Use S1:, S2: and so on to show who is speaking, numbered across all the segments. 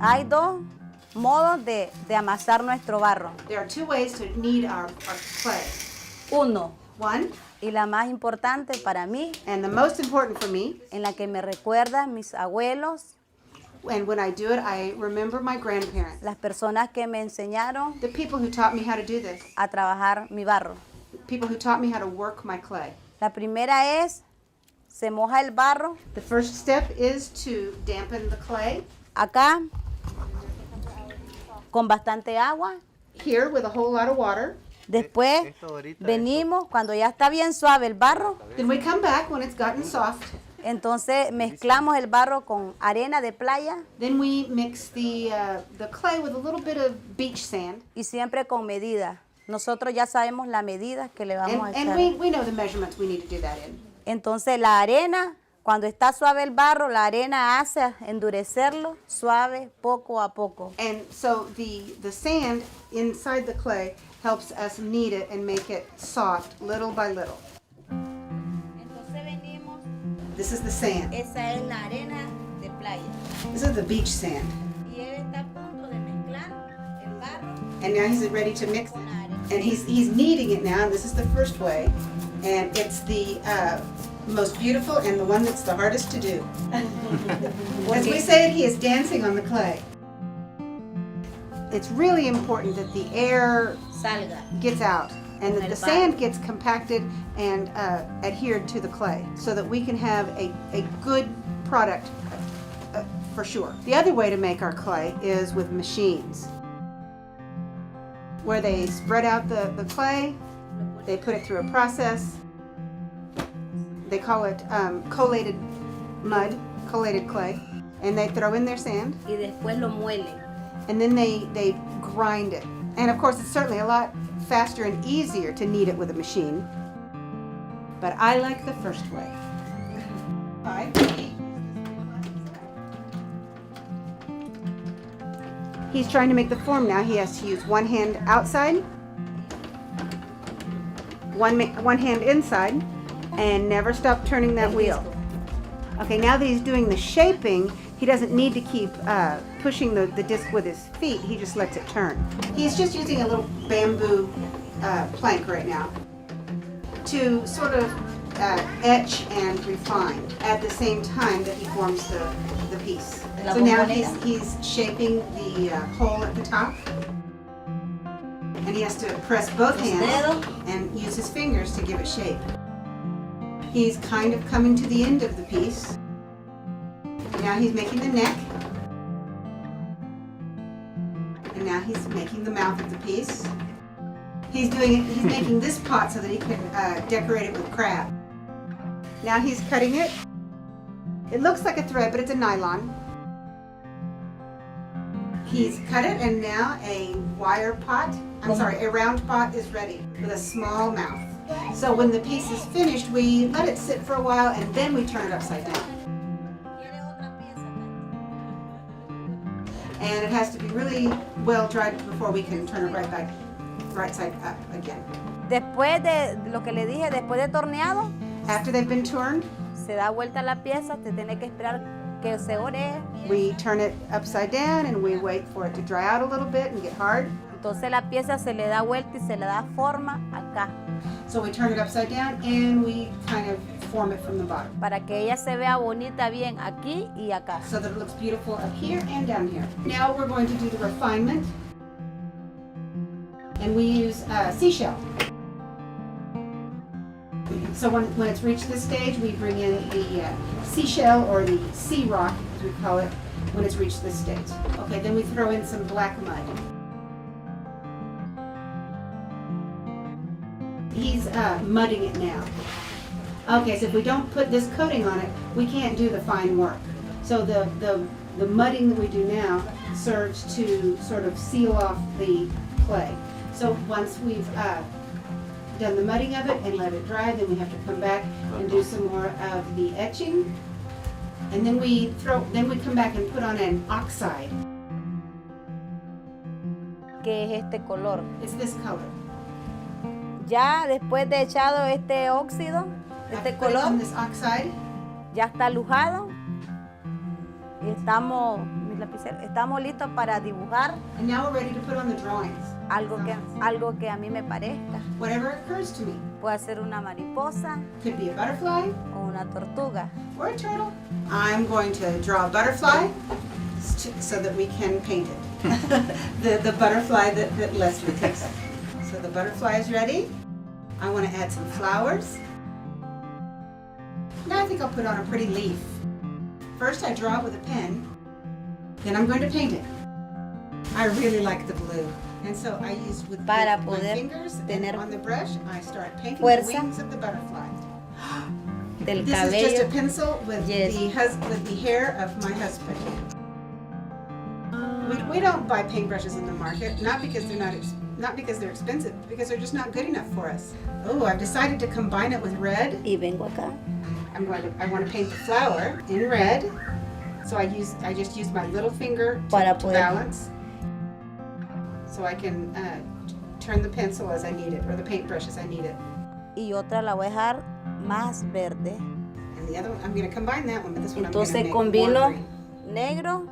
S1: Hay dos modos de amasar nuestro barro.
S2: There are two ways to knead our clay.
S1: Uno,
S2: One,
S1: y la más importante para mí,
S2: and the most important for me,
S1: en la que me recuerdan mis abuelos,
S2: and when I do it, I remember my grandparents,
S1: las personas que me enseñaron
S2: the people who taught me how to do this,
S1: a trabajar mi barro.
S2: people who taught me how to work my clay.
S1: La primera es, se moja el barro
S2: The first step is to dampen the clay
S1: acá con bastante agua.
S2: here with a whole lot of water.
S1: Después venimos, cuando ya está bien suave el barro,
S2: Then we come back when it's gotten soft.
S1: entonces mezclamos el barro con arena de playa
S2: Then we mix the clay with a little bit of beach sand.
S1: y siempre con medida. Nosotros ya sabemos la medida que le vamos a
S2: And
S1: echar.
S2: we know the measurements we need to do that in.
S1: Entonces la arena, cuando está suave el barro, la arena hace endurecerlo suave poco a poco.
S2: And so the sand inside the clay helps us knead it and make it soft little by little.
S1: Entonces venimos,
S2: This is the sand.
S1: esa es la arena de playa.
S2: This is the beach sand.
S1: Y él está a punto de mezclar el barro
S2: And now he's ready to mix it.
S1: con la arena.
S2: And he's kneading it now. This is the first way. And it's the most beautiful and the one that's the hardest to do. As we say it, he is dancing on the clay. It's really important that the air
S1: Salga.
S2: gets out and that the sand gets compacted and adhered to the clay so that we can have a good product for sure. The other way to make our clay is with machines, where they spread out the clay, they put it through a process. They call it collated mud, collated clay, and they throw in their sand,
S1: Y después lo muelen.
S2: and then they grind it. And of course, it's certainly a lot faster and easier to knead it with a machine, but I like the first way. He's trying to make the form now. He has to use one hand outside, one hand inside, and never stop turning that wheel. Okay, now that he's doing the shaping, he doesn't need to keep pushing the disc with his feet. He just lets it turn. He's just using a little bamboo plank right now to sort of etch and refine at the same time that he forms the piece. So now he's shaping the hole at the top. And he has to press both hands and use his fingers to give it shape. He's kind of coming to the end of the piece. Now he's making the neck. And now he's making the mouth of the piece. He's making this pot so that he can decorate it with crab. Now he's cutting it. It looks like a thread, but it's a nylon. He's cut it, and now a round pot is ready with a small mouth. So when the piece is finished, we let it sit for a while, and then we turn it upside down. And it has to be really well dried before we can turn it right side up again.
S1: Después de lo que le dije, después de torneado,
S2: After they've been turned,
S1: se da vuelta la pieza, te tiene que esperar que se ore.
S2: we turn it upside down and we wait for it to dry out a little bit and get hard.
S1: Entonces la pieza se le da vuelta y se le da forma acá,
S2: So we turn it upside down and we kind of form it from the bottom
S1: para que ella se vea bonita bien aquí y acá.
S2: so that it looks beautiful up here and down here. Now we're going to do the refinement, and we use seashell. So when it's reached this stage, we bring in the seashell, or the sea rock as we call it, when it's reached this stage. Okay, then we throw in some black mud. He's mudding it now. Okay, so if we don't put this coating on it, we can't do the fine work. So the mudding that we do now serves to sort of seal off the clay. So once we've done the mudding of it and let it dry, then we have to come back and do some more of the etching. And then we come back and put on an oxide.
S1: Que es este color.
S2: It's this color.
S1: Ya después de echado este óxido,
S2: After
S1: este
S2: putting
S1: color,
S2: on this oxide,
S1: ya está lujado. Y estamos mis lapiceros. Estamos listos para dibujar
S2: And now we're ready to put on the drawings.
S1: algo que a mí me parezca.
S2: Whatever occurs to me.
S1: Puede ser una mariposa
S2: Could be a butterfly
S1: o una tortuga.
S2: or a turtle. I'm going to draw a butterfly so that we can paint it. the butterfly that Leslie takes. So the butterfly is ready. I want to add some flowers. Now I think I'll put on a pretty leaf. First I draw it with a pen, then I'm going to paint it. I really like the blue, and so I use with
S1: Para
S2: my
S1: poder
S2: fingers and
S1: tener
S2: on the brush I start painting the
S1: fuerza
S2: wings of the butterfly.
S1: del
S2: This is just a
S1: cabello.
S2: pencil with
S1: Yes.
S2: with the hair of my husband. We don't buy paintbrushes in the market, not because they're expensive, because they're just not good enough for us. Oh, I've decided to combine it with red.
S1: Y vengo acá.
S2: I want to paint the flower in red. So I just use my little finger
S1: Para
S2: to
S1: poder-
S2: balance. So I can turn the pencil as I need it, or the paintbrush as I need it.
S1: Y otra la voy a dejar más verde.
S2: And the other one, I'm going to combine that one, but this one I'm going to
S1: Entonces
S2: make more
S1: combino
S2: green.
S1: negro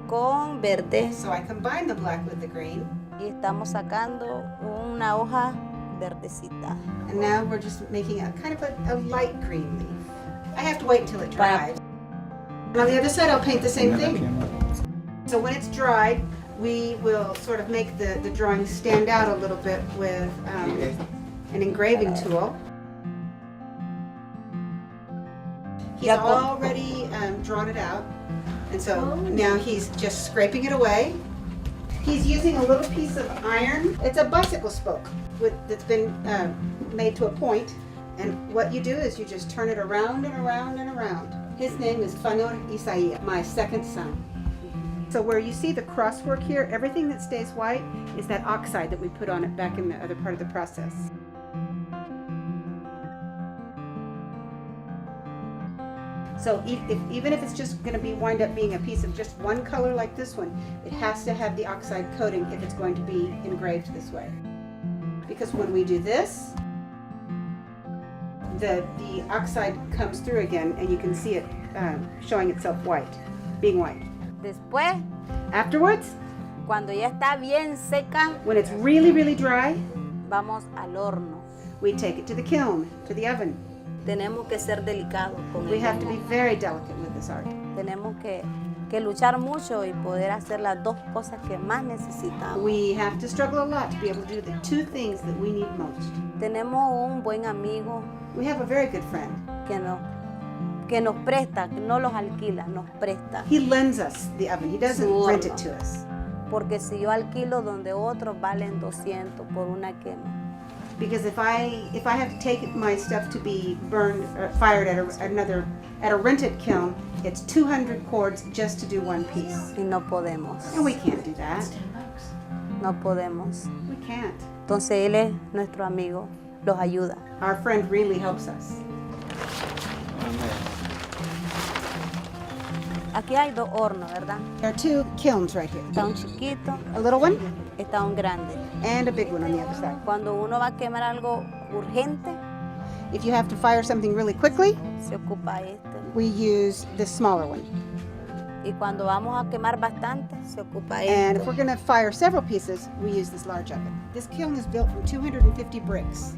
S1: con verde
S2: So I combine the black with the green.
S1: y estamos sacando una hoja verdecita.
S2: And now we're just making a kind of a light green leaf. I have to wait until it dries. And on the other side, I'll paint the same thing. So when it's dried, we will sort of make the drawing stand out a little bit with an engraving tool. He's
S1: Ya con-
S2: already drawn it out. And so now he's just scraping it away. He's using a little piece of iron. It's a bicycle spoke that's been made to a point. And what you do is you just turn it around and around and around. His name is Fanor Isaiah, my second son. So where you see the crosswork here, everything that stays white is that oxide that we put on it back in the other part of the process. So even if it's just going to wind up being a piece of just one color like this one, it has to have the oxide coating if it's going to be engraved this way. Because when we do this, the oxide comes through again and you can see it showing itself white, being white.
S1: Después,
S2: Afterwards,
S1: cuando ya está bien seca,
S2: when it's really, really dry,
S1: vamos al horno.
S2: we take it to the kiln, to the oven.
S1: Tenemos que ser delicados con
S2: We
S1: el
S2: have to be
S1: horno.
S2: very delicate with this art.
S1: Tenemos que luchar mucho y poder hacer las dos cosas que más necesitamos.
S2: We have to struggle a lot to be able to do the two things that we need most.
S1: Tenemos un buen amigo
S2: We have a very good friend.
S1: que nos presta, que no los alquila, nos presta.
S2: He lends us the oven. He doesn't
S1: Su
S2: rent it
S1: horno.
S2: to us.
S1: Porque si yo alquilo donde otros valen 200 por una quema.
S2: Because if I have to take my stuff to be burned or fired at a rented kiln, it's 200 cords just to do one piece.
S1: Y no podemos.
S2: And we can't do that.
S1: No podemos.
S2: We can't.
S1: Entonces él es nuestro amigo, los ayuda.
S2: Our friend really helps us.
S1: Aquí hay dos hornos, ¿verdad?
S2: There are two kilns right here.
S1: Está un chiquito,
S2: A little one
S1: está un grande.
S2: and a big one on the other side.
S1: Cuando uno va a quemar algo urgente,
S2: If you have to fire something really quickly,
S1: se ocupa este.
S2: we use the smaller one.
S1: Y cuando vamos a quemar bastante, se ocupa
S2: And if
S1: este.
S2: we're going to fire several pieces, we use this large oven. This kiln is built from 250 bricks.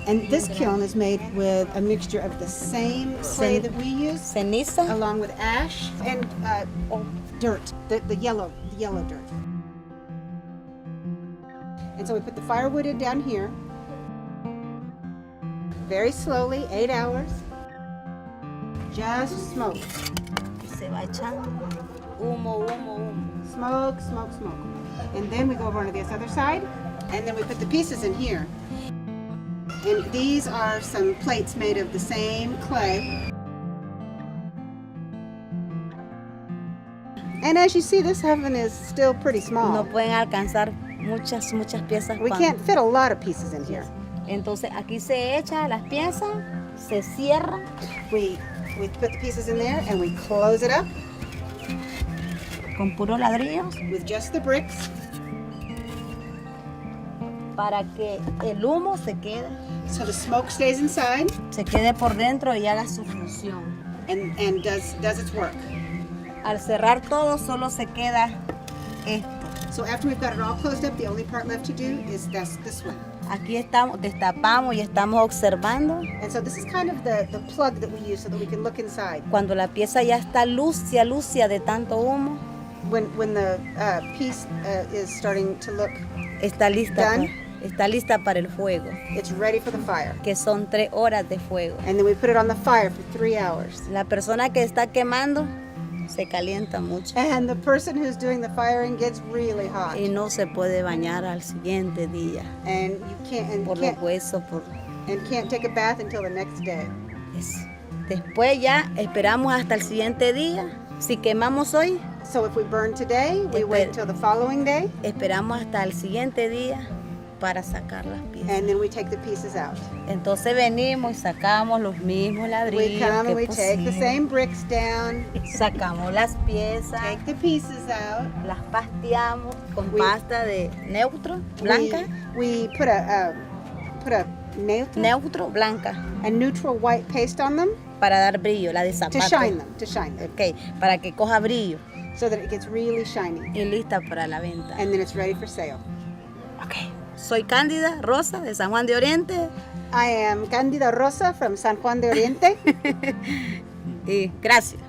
S2: And this kiln is made with a mixture of the same clay that we use,
S1: Ceniza
S2: along with ash and dirt, the yellow dirt. And so we put the firewood in down here, very slowly, 8 hours, just smoke.
S1: y se va echando. Humo, humo, humo.
S2: Smoke, smoke, smoke. And then we go over to this other side, and then we put the pieces in here. And these are some plates made of the same clay. And as you see, this oven is still pretty
S1: No
S2: small.
S1: pueden alcanzar muchas piezas.
S2: We
S1: cuando-
S2: can't fit a lot of pieces in here.
S1: Entonces aquí se echa las piezas, se cierra
S2: We put the pieces in there and we close it up
S1: con puros ladrillos
S2: with just the bricks
S1: para que el humo se quede
S2: so the smoke stays inside
S1: por dentro y haga su función.
S2: and does its work.
S1: Al cerrar todo solo se queda esto.
S2: So after we've got it all closed up, the only part left to do is this one.
S1: Aquí estamos, destapamos y estamos observando.
S2: And so this is kind of the plug that we use so that we can look inside.
S1: Cuando la pieza ya está lucia de tanto humo,
S2: When the piece is starting to look,
S1: está lista,
S2: done,
S1: está lista para el fuego,
S2: it's ready for the fire.
S1: que son 3 horas de fuego.
S2: And then we put it on the fire for 3 hours.
S1: La persona que está quemando se calienta mucho
S2: And the person who's doing the firing gets really hot.
S1: y no se puede bañar al siguiente día
S2: And you can't,
S1: por los huesos.
S2: can't take a bath until the next day.
S1: Después ya esperamos hasta el siguiente día. Si quemamos hoy,
S2: So if we burn today, we wait until the following day,
S1: esperamos hasta el siguiente día para sacar las piezas.
S2: and then we take the pieces out.
S1: Entonces venimos y sacamos los mismos
S2: We
S1: ladrillos
S2: come
S1: que
S2: and we take the
S1: pusimos.
S2: same bricks down,
S1: Sacamos las piezas,
S2: take the pieces out.
S1: las pasteamos con
S2: We-
S1: pasta de neutro, blanca,
S2: We put a
S1: blanca,
S2: a neutral white paste on them
S1: para dar brillo, la de
S2: to
S1: zapato.
S2: shine them,
S1: Ok, para que coja brillo
S2: so that it gets really shiny.
S1: y lista para la venta.
S2: And then it's ready for sale.
S1: Ok, soy Cándida Rosa de San Juan de Oriente
S2: I am Candida Rosa from San Juan de Oriente.
S1: y gracias.